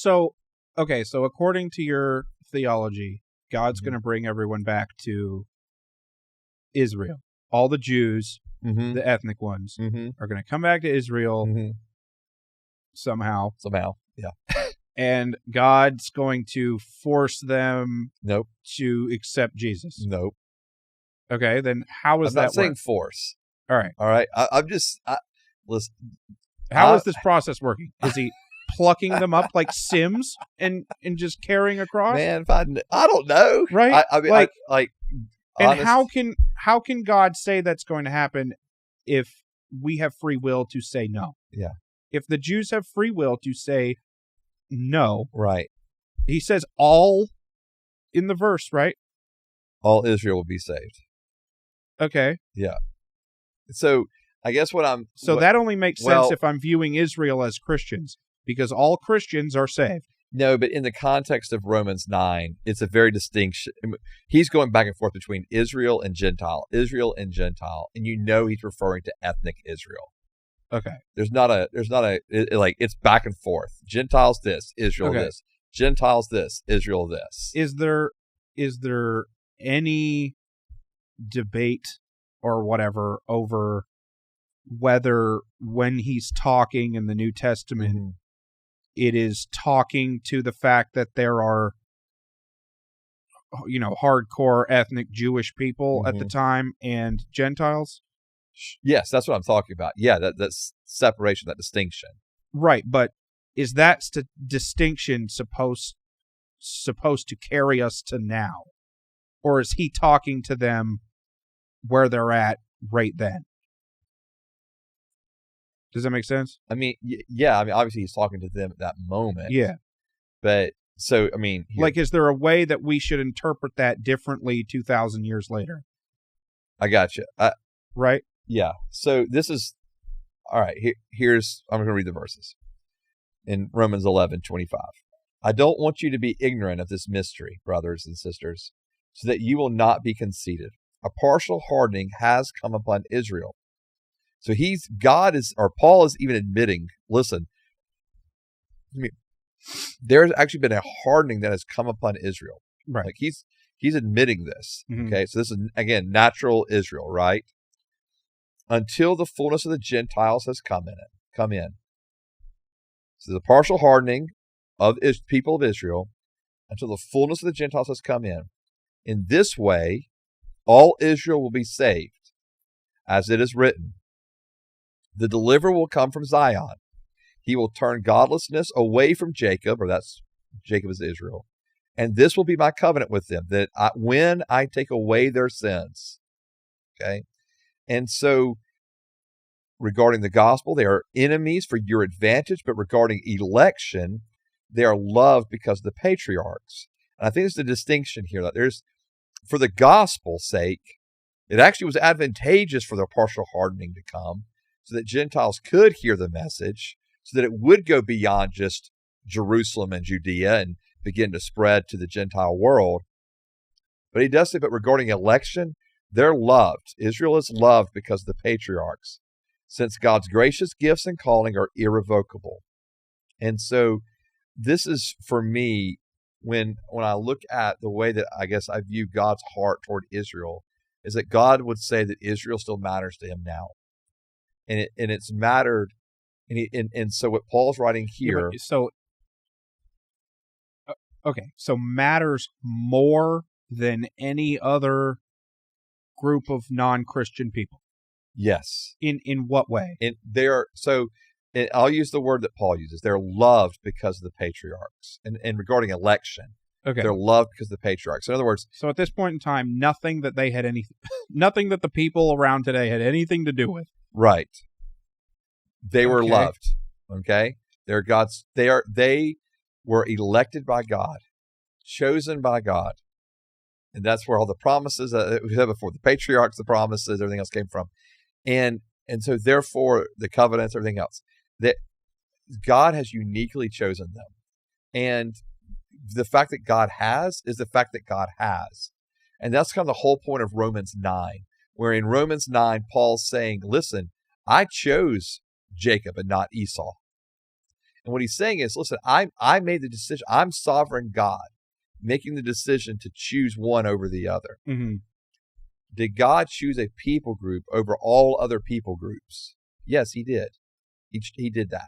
So, okay, so according to your theology, God's Mhm. going to bring everyone back to Israel. All the Jews, Mm-hmm. the ethnic ones, Mm-hmm. are going to come back to Israel Mm-hmm. somehow, Yeah. and God's going to force them Nope. to accept Jesus. Nope. Okay, then how does I'm not that saying work? force. All right. All right. I'm just listen. How is this process working? Is he plucking them up like Sims and just carrying across? Man, if I don't know. Right? I mean, Like- like. And honest, how can God say that's going to happen if we have free will to say no? Yeah. If the Jews have free will to say no, Right. he says all in the verse, right? All Israel will be saved. Okay. So I guess That only makes sense well- if I'm viewing Israel as Christians, because all Christians are saved. No, but in the context of Romans 9, it's a very distinction. He's going back and forth between Israel and Gentile, and he's referring to ethnic Israel. Okay. It's back and forth. Gentiles this, Israel Okay. this. Gentiles this, Israel this. Is there any debate or whatever over whether when he's talking in the New Testament, Mhm. it is talking to the fact that there are, hardcore ethnic Jewish people at the time and Gentiles? Yes, that's what I'm talking about. Yeah, that's separation, that distinction. Right, but is that distinction supposed to carry us to now? Or is he talking to them where they're at right then? Does that make sense? I mean, yeah. I mean, obviously he's talking to them at that moment. Yeah. But so, I mean, Like, is there a way that we should interpret that differently 2,000 years later? I got you. Right? Yeah. So this is all right. Here's I'm going to read the verses in Romans 11:25. I don't want you to be ignorant of this mystery, brothers and sisters, so that you will not be conceited. A partial hardening has come upon Israel. So Paul is even admitting, listen, there's actually been a hardening that has come upon Israel. Right. Like he's admitting this. Mhm. Okay. So this is, again, natural Israel, right? Until the fullness of the Gentiles has come in. So the partial hardening of people of Israel until the fullness of the Gentiles has come in. In this way, all Israel will be saved, as it is written. The deliverer will come from Zion. He will turn godlessness away from Jacob, or that's Jacob is Israel. And this will be my covenant with them, that when I take away their sins. Okay? And so, regarding the gospel, they are enemies for your advantage, but regarding election, they are loved because of the patriarchs. And I think there's the distinction here. That there's, for the gospel's sake, it actually was advantageous for the partial hardening to come, so that Gentiles could hear the message, so that it would go beyond just Jerusalem and Judea and begin to spread to the Gentile world. But he does say, but regarding election, they're loved. Israel is loved because of the patriarchs, since God's gracious gifts and calling are irrevocable. And so this is, for me, when I look at the way that I guess I view God's heart toward Israel, is that God would say that Israel still matters to him now. And it's mattered. And so what Paul's writing here. So matters more than any other group of non-Christian people. Yes. In what way? I'll use the word that Paul uses. They're loved because of the patriarchs. And regarding election, okay, they're loved because of the patriarchs. In other words, so at this point in time, nothing that the people around today had anything to do with. Right. They were Okay. loved. Okay? They're God's. They were elected by God, chosen by God. And that's where all the promises that we said before, the patriarchs, the promises, everything else came from. And so therefore the covenants, everything else, that God has uniquely chosen them. And the fact that God has is the fact that God has. And that's kind of the whole point of Romans 9, where in Romans 9, Paul's saying, listen, I chose Jacob and not Esau. And what he's saying is, listen, I made the decision. I'm sovereign God, making the decision to choose one over the other. Mm-hmm. Did God choose a people group over all other people groups? Yes, he did. He did that.